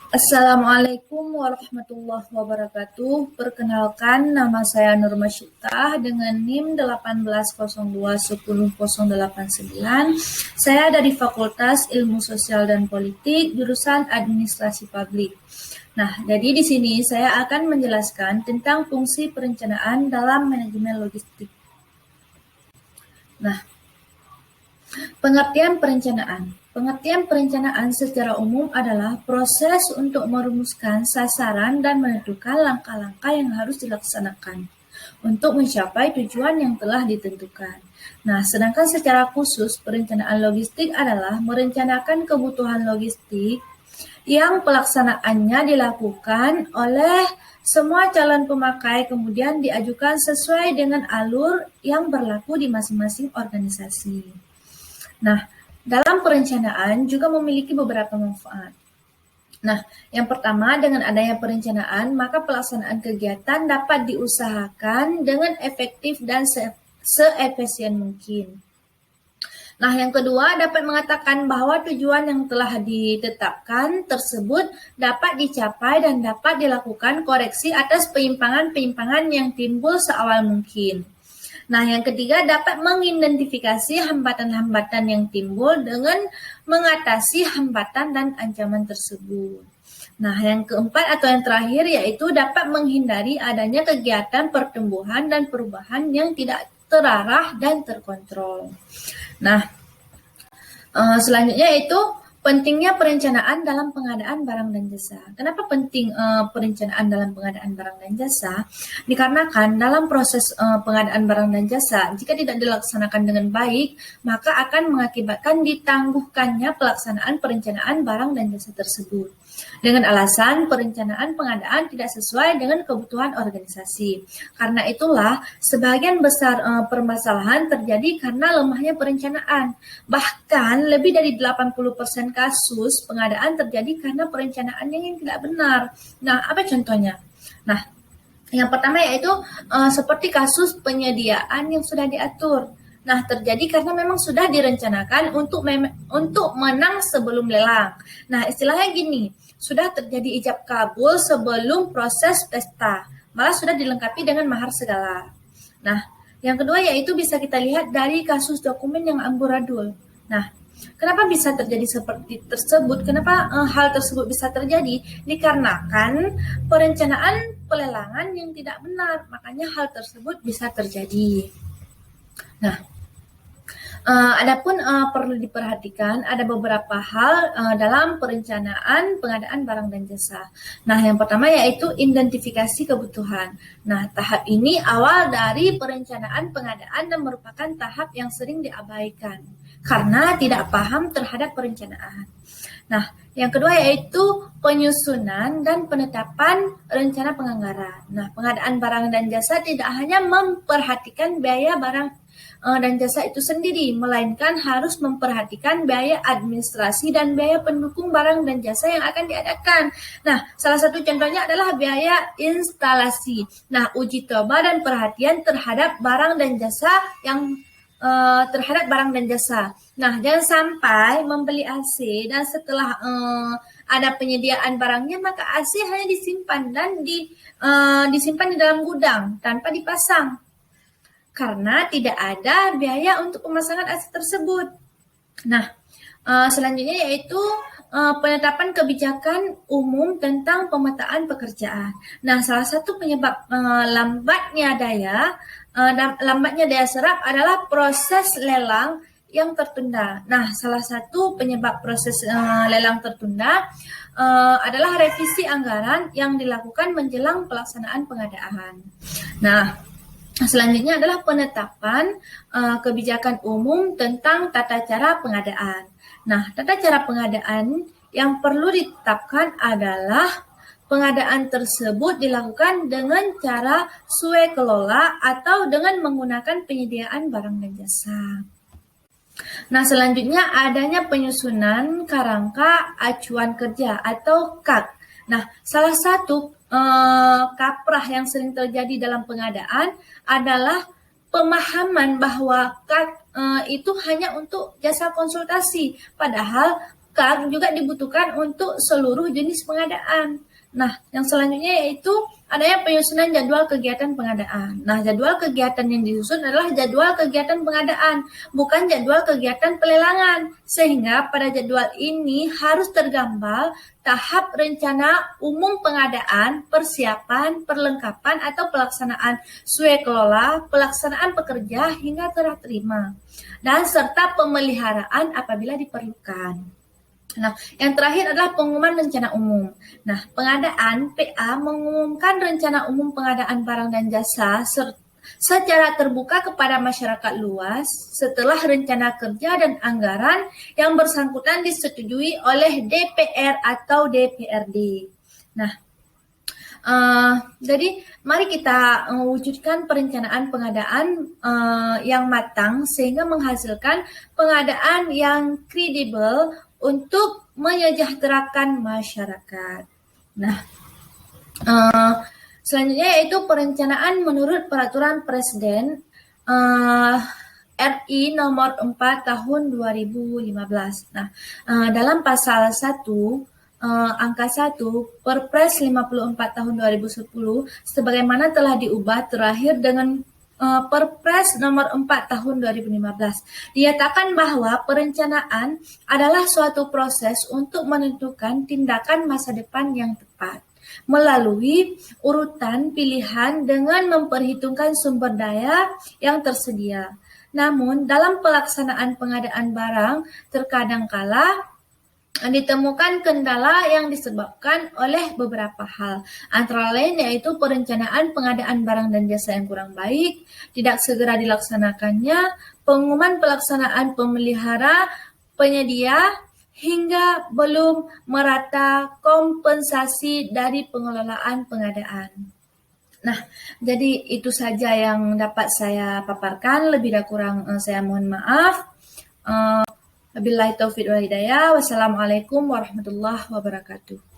Assalamualaikum warahmatullahi wabarakatuh. Perkenalkan, nama saya Nur Masyitah dengan NIM 18021089. Saya dari Fakultas Ilmu Sosial dan Politik, jurusan Administrasi Publik. Nah, jadi di sini saya akan menjelaskan tentang fungsi perencanaan dalam manajemen logistik. Nah, pengertian perencanaan. Pengertian perencanaan secara umum adalah proses untuk merumuskan sasaran dan menentukan langkah-langkah yang harus dilaksanakan untuk mencapai tujuan yang telah ditentukan. Nah, sedangkan secara khusus perencanaan logistik adalah merencanakan kebutuhan logistik yang pelaksanaannya dilakukan oleh semua calon pemakai kemudian diajukan sesuai dengan alur yang berlaku di masing-masing organisasi. Nah, dalam perencanaan juga memiliki beberapa manfaat. Nah, yang pertama, dengan adanya perencanaan, maka pelaksanaan kegiatan dapat diusahakan dengan efektif dan seefisien mungkin. Nah, yang kedua, dapat mengatakan bahwa tujuan yang telah ditetapkan tersebut dapat dicapai dan dapat dilakukan koreksi atas penyimpangan-penyimpangan yang timbul seawal mungkin. Nah, yang ketiga, dapat mengidentifikasi hambatan-hambatan yang timbul dengan mengatasi hambatan dan ancaman tersebut. Nah, yang keempat atau yang terakhir yaitu dapat menghindari adanya kegiatan pertumbuhan dan perubahan yang tidak terarah dan terkontrol. Nah, selanjutnya yaitu pentingnya perencanaan dalam pengadaan barang dan jasa. Kenapa penting perencanaan dalam pengadaan barang dan jasa? Dikarenakan dalam proses pengadaan barang dan jasa, jika tidak dilaksanakan dengan baik, maka akan mengakibatkan ditangguhkannya pelaksanaan perencanaan barang dan jasa tersebut. Dengan alasan perencanaan pengadaan tidak sesuai dengan kebutuhan organisasi. Karena itulah, sebagian besar permasalahan terjadi karena lemahnya perencanaan. Bahkan lebih dari 80% kasus pengadaan terjadi karena perencanaan yang tidak benar. Nah, apa contohnya? Nah, yang pertama yaitu seperti kasus penyediaan yang sudah diatur. Nah, terjadi karena memang sudah direncanakan untuk menang sebelum lelang. Nah, istilahnya gini, sudah terjadi ijab kabul sebelum proses pesta, malah sudah dilengkapi dengan mahar segala. Nah, yang kedua yaitu bisa kita lihat dari kasus dokumen yang amburadul. Nah, kenapa bisa terjadi seperti tersebut? Kenapa hal tersebut bisa terjadi? Dikarenakan perencanaan pelelangan yang tidak benar, makanya hal tersebut bisa terjadi. Nah, adapun perlu diperhatikan ada beberapa hal dalam perencanaan pengadaan barang dan jasa. Nah, yang pertama yaitu identifikasi kebutuhan. Nah, tahap ini awal dari perencanaan pengadaan dan merupakan tahap yang sering diabaikan karena tidak paham terhadap perencanaan. Nah, yang kedua yaitu penyusunan dan penetapan rencana penganggaran. Nah, pengadaan barang dan jasa tidak hanya memperhatikan biaya barang dan jasa itu sendiri, melainkan harus memperhatikan biaya administrasi dan biaya pendukung barang dan jasa yang akan diadakan. Nah, salah satu contohnya adalah biaya instalasi. Nah, uji coba dan perhatian terhadap barang dan jasa yang terhadap barang dan jasa. Nah, jangan sampai membeli AC dan setelah ada penyediaan barangnya, maka AC hanya disimpan dan disimpan di dalam gudang tanpa dipasang. Karena tidak ada biaya untuk pemasangan AC tersebut. Nah, selanjutnya yaitu penetapan kebijakan umum tentang pemetaan pekerjaan. Nah, salah satu penyebab lambatnya daya serap adalah proses lelang yang tertunda. Nah, salah satu penyebab proses lelang tertunda adalah revisi anggaran yang dilakukan menjelang pelaksanaan pengadaan. Nah, selanjutnya adalah penetapan kebijakan umum tentang tata cara pengadaan. Nah, tata cara pengadaan yang perlu ditetapkan adalah pengadaan tersebut dilakukan dengan cara swakelola atau dengan menggunakan penyediaan barang dan jasa. Nah, selanjutnya adanya penyusunan kerangka acuan kerja atau KAK. Nah, salah satu kaprah yang sering terjadi dalam pengadaan adalah pemahaman bahwa KAK itu hanya untuk jasa konsultasi, padahal maka juga dibutuhkan untuk seluruh jenis pengadaan. Nah, yang selanjutnya yaitu adanya penyusunan jadwal kegiatan pengadaan. Nah, jadwal kegiatan yang disusun adalah jadwal kegiatan pengadaan, bukan jadwal kegiatan pelelangan. Sehingga pada jadwal ini harus tergambar tahap rencana umum pengadaan, persiapan, perlengkapan atau pelaksanaan swakelola, pelaksanaan pekerja hingga serah terima, dan serta pemeliharaan apabila diperlukan. Nah, yang terakhir adalah pengumuman rencana umum. Nah, pengadaan PA mengumumkan rencana umum pengadaan barang dan jasa secara terbuka kepada masyarakat luas setelah rencana kerja dan anggaran yang bersangkutan disetujui oleh DPR atau DPRD. Nah, jadi mari kita wujudkan perencanaan pengadaan yang matang sehingga menghasilkan pengadaan yang kredibel untuk menyejahterakan masyarakat. Nah, selanjutnya yaitu perencanaan menurut Peraturan Presiden RI nomor 4 tahun 2015. Nah, dalam pasal 1 angka 1 Perpres 54 tahun 2010 sebagaimana telah diubah terakhir dengan Perpres nomor 4 tahun 2015 dinyatakan bahwa perencanaan adalah suatu proses untuk menentukan tindakan masa depan yang tepat melalui urutan pilihan dengan memperhitungkan sumber daya yang tersedia. Namun, dalam pelaksanaan pengadaan barang, terkadang kala ditemukan kendala yang disebabkan oleh beberapa hal, antara lain yaitu perencanaan pengadaan barang dan jasa yang kurang baik, tidak segera dilaksanakannya, pengumuman pelaksanaan pemelihara, penyedia, hingga belum merata kompensasi dari pengelolaan pengadaan. Nah, jadi itu saja yang dapat saya paparkan, lebih dan kurang saya mohon maaf. Wabillahi taufiq wal hidayah. Wassalamualaikum warahmatullahi wabarakatuh.